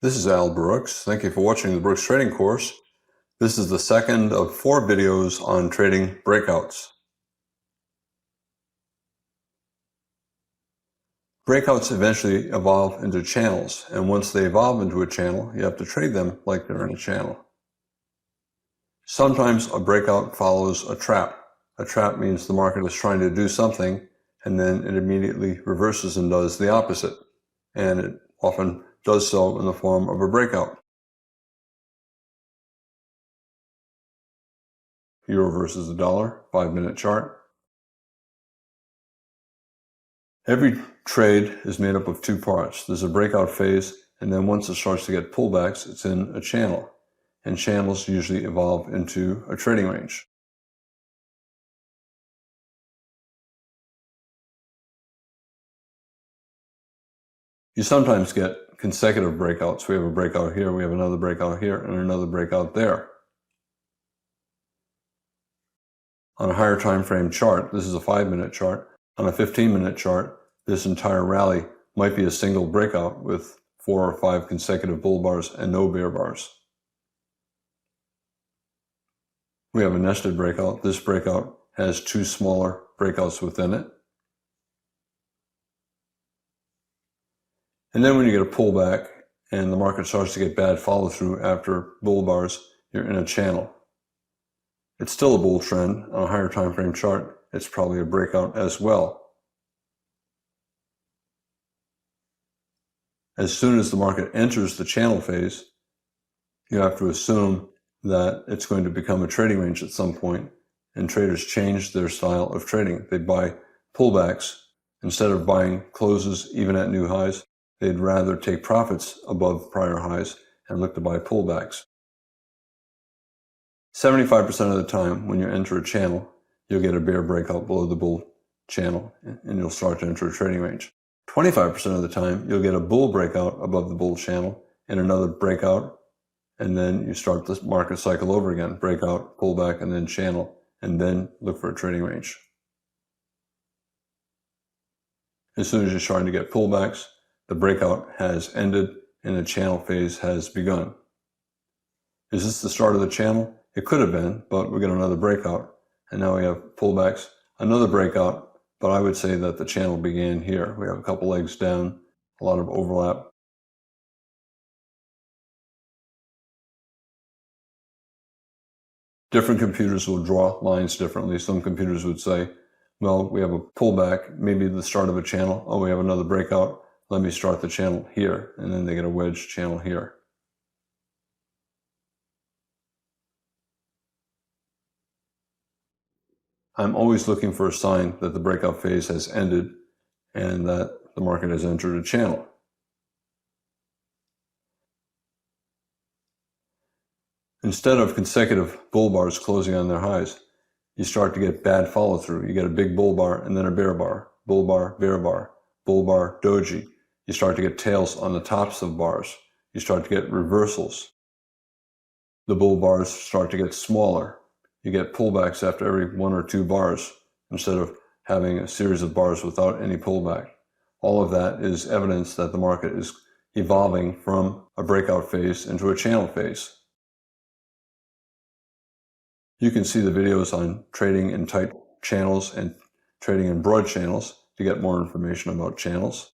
This is Al Brooks. Thank you for watching the Brooks Trading Course. This is the second of 4 videos on trading breakouts. Breakouts eventually evolve into channels, and once they evolve into a channel, you have to trade them like they're in a channel. Sometimes a breakout follows a trap. A trap means the market is trying to do something, and then it immediately reverses and does the opposite. And it often does so in the form of a breakout. Euro versus the dollar, 5-minute chart. Every trade is made up of 2 parts. There's a breakout phase, and then once it starts to get pullbacks, it's in a channel. And channels usually evolve into a trading range. You sometimes get consecutive breakouts. We have a breakout here, we have another breakout here, and another breakout there. On a higher time frame chart, this is a 5-minute chart. On a 15-minute chart, this entire rally might be a single breakout with 4 or 5 consecutive bull bars and no bear bars. We have a nested breakout. This breakout has 2 smaller breakouts within it. And then when you get a pullback and the market starts to get bad follow through after bull bars, you're in a channel. It's still a bull trend. On a higher time frame chart, it's probably a breakout as well. As soon as the market enters the channel phase, you have to assume that it's going to become a trading range at some point, and traders change their style of trading. They buy pullbacks. Instead of buying closes even at new highs, they'd rather take profits above prior highs and look to buy pullbacks. 75% of the time when you enter a channel, you'll get a bear breakout below the bull channel and you'll start to enter a trading range. 25% of the time, you'll get a bull breakout above the bull channel and another breakout, and then you start the market cycle over again. Breakout, pullback, and then channel, and then look for a trading range. As soon as you're starting to get pullbacks, the breakout has ended and the channel phase has begun. Is this the start of the channel? It could have been, but we get another breakout, and now we have pullbacks, another breakout, but I would say that the channel began here. We have a couple legs down, a lot of overlap. Different computers will draw lines differently. Some computers would say, well, we have a pullback, maybe the start of a channel. Oh, we have another breakout. Let me start the channel here. And then they get a wedge channel here. I'm always looking for a sign that the breakout phase has ended and that the market has entered a channel. Instead of consecutive bull bars closing on their highs, you start to get bad follow through. You get a big bull bar and then a bear bar, bull bar, bear bar, bull bar, doji. You start to get tails on the tops of bars. You start to get reversals. The bull bars start to get smaller. You get pullbacks after every 1 or 2 bars instead of having a series of bars without any pullback. All of that is evidence that the market is evolving from a breakout phase into a channel phase. You can see the videos on trading in tight channels and trading in broad channels to get more information about channels.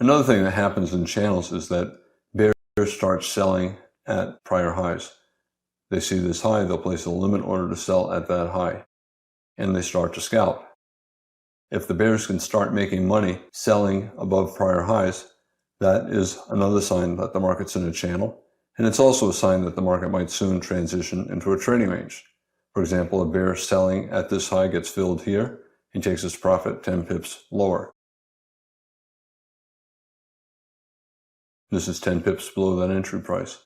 Another thing that happens in channels is that bears start selling at prior highs. They see this high, they'll place a limit order to sell at that high, and they start to scalp. If the bears can start making money selling above prior highs, that is another sign that the market's in a channel, and it's also a sign that the market might soon transition into a trading range. For example, a bear selling at this high gets filled here, he takes his profit 10 pips lower. This is 10 pips below that entry price.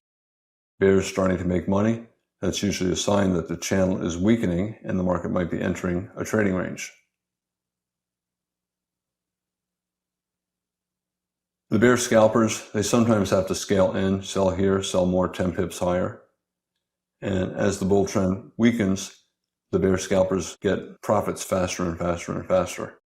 Bears starting to make money, that's usually a sign that the channel is weakening and the market might be entering a trading range. The bear scalpers, they sometimes have to scale in, sell here, sell more 10 pips higher. And as the bull trend weakens, the bear scalpers get profits faster and faster and faster.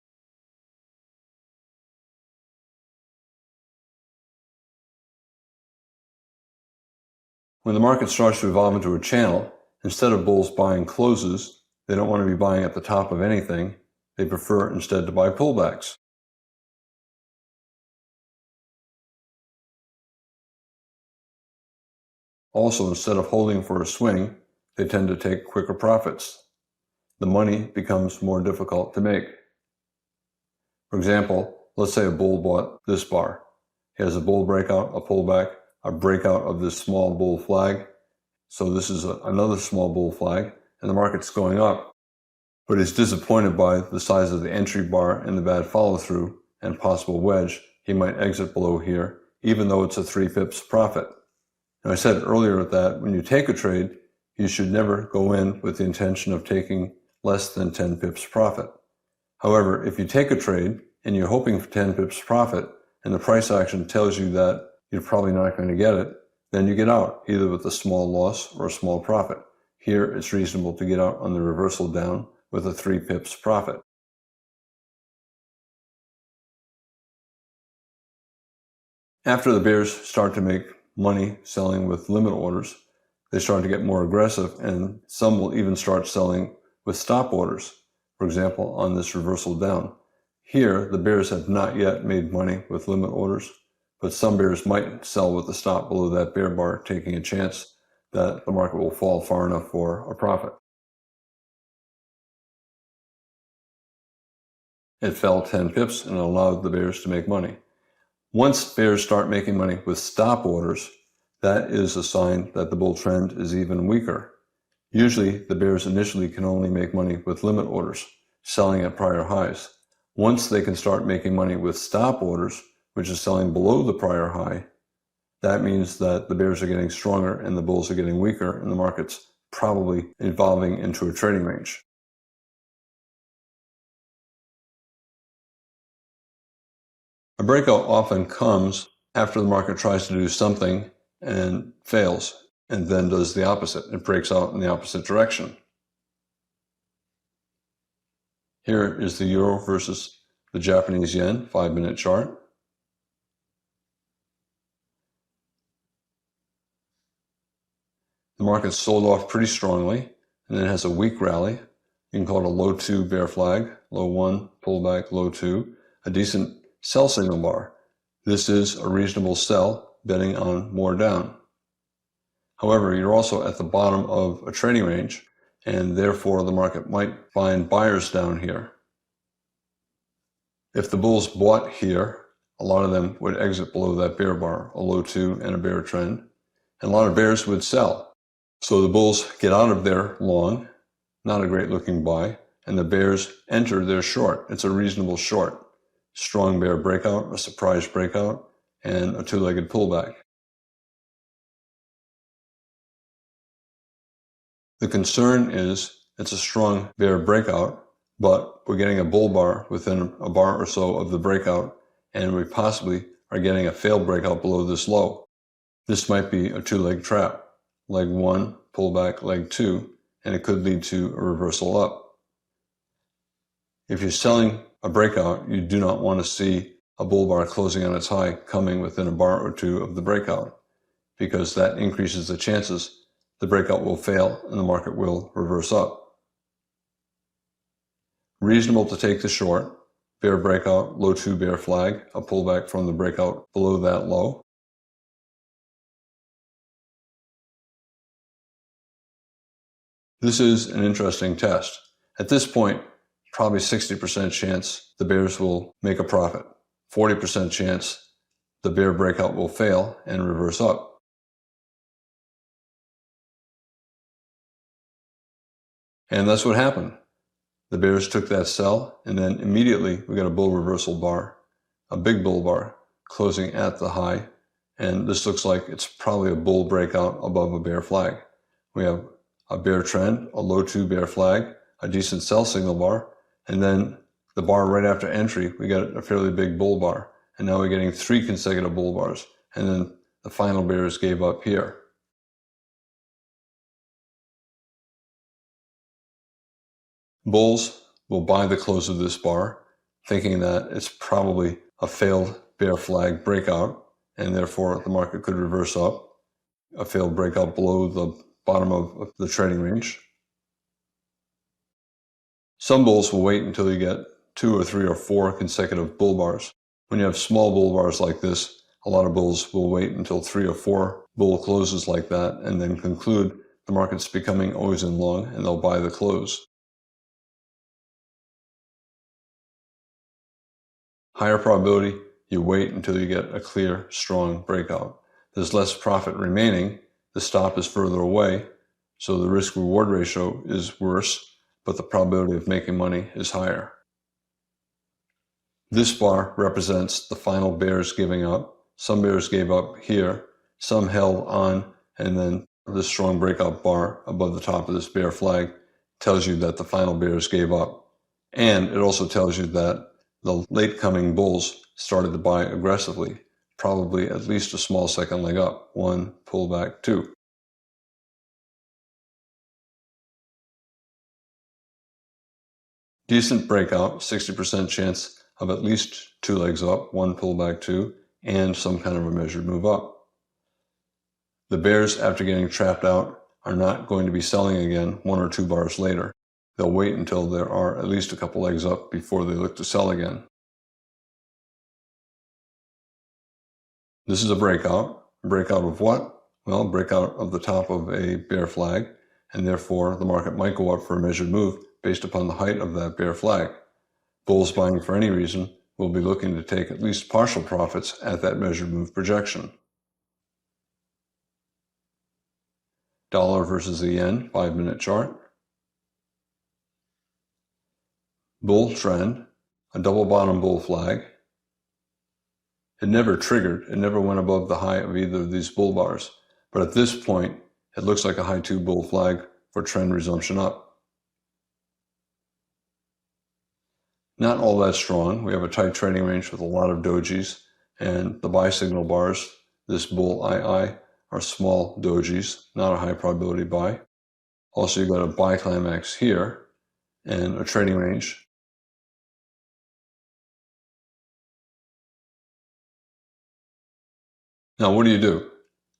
When the market starts to evolve into a channel, instead of bulls buying closes, they don't want to be buying at the top of anything. They prefer instead to buy pullbacks. Also, instead of holding for a swing, they tend to take quicker profits. The money becomes more difficult to make. For example, let's say a bull bought this bar. He has a bull breakout, a pullback, a breakout of this small bull flag. So this is another small bull flag, and the market's going up. But he's disappointed by the size of the entry bar and the bad follow-through and possible wedge. He might exit below here, even though it's a 3 pips profit. Now, I said earlier that when you take a trade, you should never go in with the intention of taking less than 10 pips profit. However, if you take a trade and you're hoping for 10 pips profit and the price action tells you that you're probably not going to get it, then you get out, either with a small loss or a small profit. Here, it's reasonable to get out on the reversal down with a 3 pips profit. After the bears start to make money selling with limit orders, they start to get more aggressive, and some will even start selling with stop orders. For example, on this reversal down. Here, the bears have not yet made money with limit orders, but some bears might sell with the stop below that bear bar, taking a chance that the market will fall far enough for a profit. It fell 10 pips and allowed the bears to make money. Once bears start making money with stop orders, that is a sign that the bull trend is even weaker. Usually, the bears initially can only make money with limit orders, selling at prior highs. Once they can start making money with stop orders, which is selling below the prior high, that means that the bears are getting stronger and the bulls are getting weaker, and the market's probably evolving into a trading range. A breakout often comes after the market tries to do something and fails, and then does the opposite. It breaks out in the opposite direction. Here is the euro versus the Japanese yen 5-minute chart. The market sold off pretty strongly, and then has a weak rally. You can call it a low 2 bear flag, low 1, pullback, low 2, a decent sell signal bar. This is a reasonable sell, betting on more down. However, you're also at the bottom of a trading range, and therefore the market might find buyers down here. If the bulls bought here, a lot of them would exit below that bear bar, a low 2 and a bear trend, and a lot of bears would sell. So the bulls get out of their long, not a great looking buy, and the bears enter their short. It's a reasonable short. Strong bear breakout, a surprise breakout, and a 2-legged pullback. The concern is it's a strong bear breakout, but we're getting a bull bar within a bar or so of the breakout, and we possibly are getting a failed breakout below this low. This might be a 2-leg trap. Leg 1, pullback, leg 2, and it could lead to a reversal up. If you're selling a breakout, you do not want to see a bull bar closing on its high coming within a bar or two of the breakout, because that increases the chances the breakout will fail and the market will reverse up. Reasonable to take the short, bear breakout, low 2 bear flag, a pullback from the breakout below that low. This is an interesting test. At this point, probably 60% chance the bears will make a profit, 40% chance the bear breakout will fail and reverse up. And that's what happened. The bears took that sell, and then immediately we got a bull reversal bar, a big bull bar, closing at the high. And this looks like it's probably a bull breakout above a bear flag. We have a bear trend, a low 2 bear flag, a decent sell signal bar, and then the bar right after entry, we got a fairly big bull bar. And now we're getting 3 consecutive bull bars. And then the final bears gave up here. Bulls will buy the close of this bar, thinking that it's probably a failed bear flag breakout, and therefore the market could reverse up, a failed breakout below the bottom of the trading range. Some bulls will wait until you get 2 or 3 or 4 consecutive bull bars. When you have small bull bars like this, a lot of bulls will wait until 3 or 4 bull closes like that and then conclude the market's becoming always in long, and they'll buy the close. Higher probability, you wait until you get a clear, strong breakout. There's less profit remaining, the stop is further away, so the risk-reward ratio is worse, but the probability of making money is higher. This bar represents the final bears giving up. Some bears gave up here, some held on, and then this strong breakout bar above the top of this bear flag tells you that the final bears gave up. And it also tells you that the late coming bulls started to buy aggressively, probably at least a small second leg up, 1, pullback 2. Decent breakout, 60% chance of at least 2 legs up, 1 pullback 2, and some kind of a measured move up. The bears, after getting trapped out, are not going to be selling again 1 or 2 bars later. They'll wait until there are at least a couple legs up before they look to sell again. This is a breakout. A breakout of what? Well, breakout of the top of a bear flag, and therefore the market might go up for a measured move based upon the height of that bear flag. Bulls buying for any reason will be looking to take at least partial profits at that measured move projection. Dollar versus the yen, 5-minute chart. Bull trend, a double bottom bull flag. It never triggered, it never went above the high of either of these bull bars, but at this point, it looks like a high 2 bull flag for trend resumption up. Not all that strong. We have a tight trading range with a lot of dojis, and the buy signal bars, this bull II, are small dojis, not a high probability buy. Also, you've got a buy climax here and a trading range. Now, what do?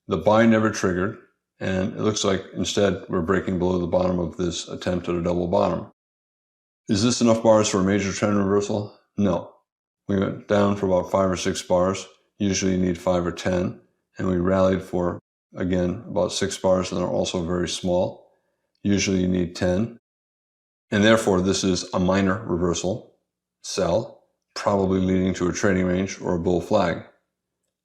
The buy never triggered, and it looks like instead we're breaking below the bottom of this attempt at a double bottom. Is this enough bars for a major trend reversal? No. We went down for about 5 or 6 bars. Usually you need 5 or 10, and we rallied for, again, about 6 bars, and they're also very small. Usually you need 10, and therefore this is a minor reversal, sell, probably leading to a trading range or a bull flag.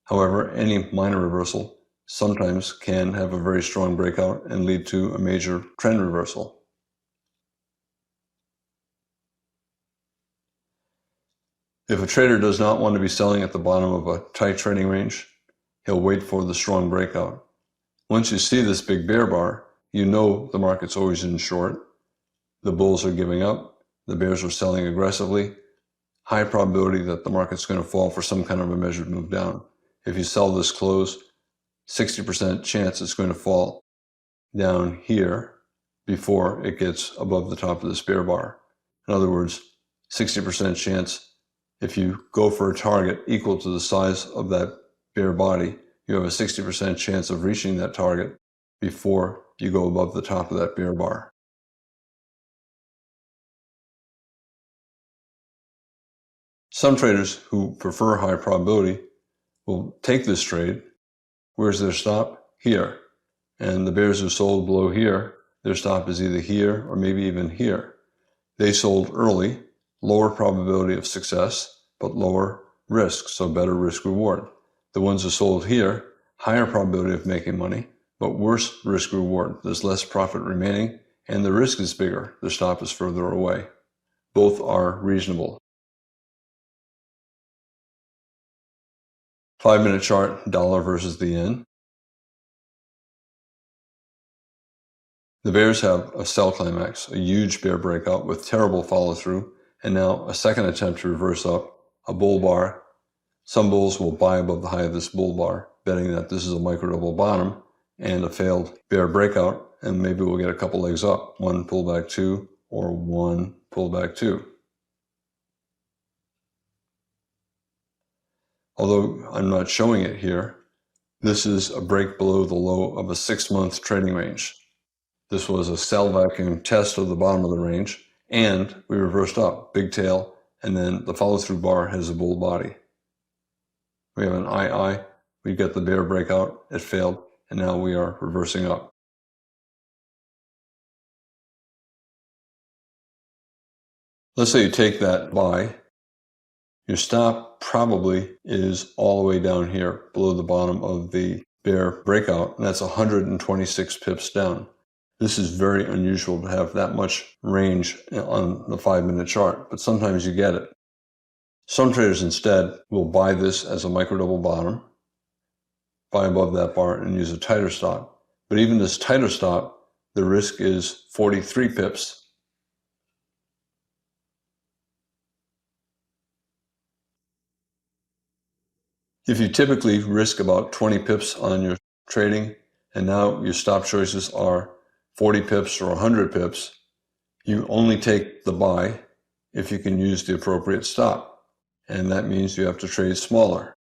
However, any minor reversal sometimes can have a very strong breakout and lead to a major trend reversal. If a trader does not want to be selling at the bottom of a tight trading range, he'll wait for the strong breakout. Once you see this big bear bar, you know the market's always in short. The bulls are giving up. The bears are selling aggressively. High probability that the market's going to fall for some kind of a measured move down. If you sell this close, 60% chance it's going to fall down here before it gets above the top of this bear bar. In other words, 60% chance if you go for a target equal to the size of that bear body, you have a 60% chance of reaching that target before you go above the top of that bear bar. Some traders who prefer high probability will take this trade. Where's their stop? Here. And the bears who sold below here, their stop is either here or maybe even here. They sold early, lower probability of success, but lower risk, so better risk reward. The ones who sold here, higher probability of making money, but worse risk reward. There's less profit remaining, and the risk is bigger. The stop is further away. Both are reasonable. 5-minute chart, dollar versus the yen. The bears have a sell climax, a huge bear breakout with terrible follow-through, and now a second attempt to reverse up, a bull bar. Some bulls will buy above the high of this bull bar, betting that this is a micro double bottom and a failed bear breakout, and maybe we'll get a couple legs up, 1 pullback 2, or 1, pullback 2. Although I'm not showing it here, this is a break below the low of a 6-month trading range. This was a sell vacuum test of the bottom of the range, and we reversed up, big tail, and then the follow-through bar has a bull body. We have an II, we get the bear breakout, it failed, and now we are reversing up. Let's say you take that buy, your stop probably is all the way down here below the bottom of the bear breakout, and that's 126 pips down. This is very unusual to have that much range on the 5-minute chart, but sometimes you get it. Some traders instead will buy this as a micro double bottom, buy above that bar and use a tighter stop. But even this tighter stop, the risk is 43 pips. If you typically risk about 20 pips on your trading, and now your stop choices are 40 pips or 100 pips, you only take the buy if you can use the appropriate stop. And that means you have to trade smaller.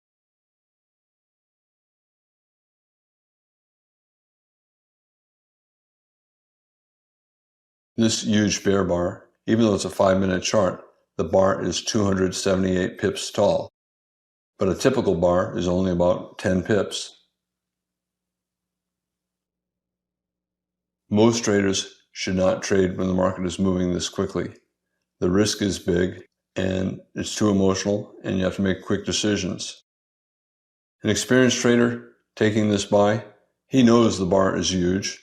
This huge bear bar, even though it's a 5-minute chart, the bar is 278 pips tall. But a typical bar is only about 10 pips. Most traders should not trade when the market is moving this quickly. The risk is big, and it's too emotional, and you have to make quick decisions. An experienced trader taking this buy, he knows the bar is huge.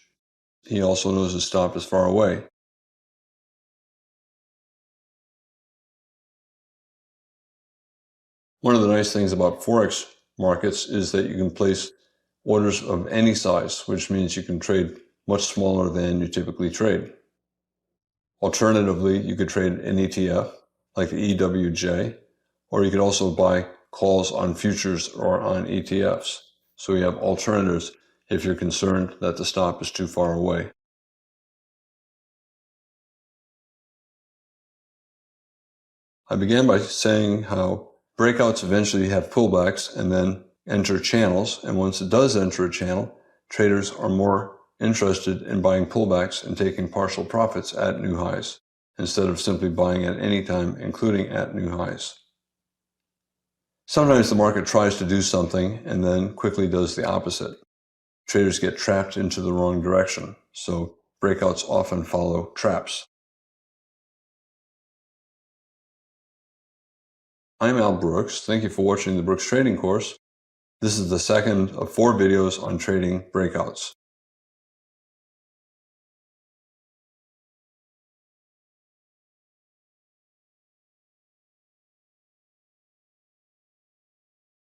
He also knows the stop is far away. One of the nice things about Forex markets is that you can place orders of any size, which means you can trade much smaller than you typically trade. Alternatively, you could trade an ETF like the EWJ, or you could also buy calls on futures or on ETFs. So you have alternatives if you're concerned that the stop is too far away. I began by saying how breakouts eventually have pullbacks and then enter channels. And once it does enter a channel, traders are more interested in buying pullbacks and taking partial profits at new highs, instead of simply buying at any time, including at new highs. Sometimes the market tries to do something and then quickly does the opposite. Traders get trapped into the wrong direction, so breakouts often follow traps. I'm Al Brooks. Thank you for watching the Brooks Trading Course. This is the second of 4 videos on trading breakouts.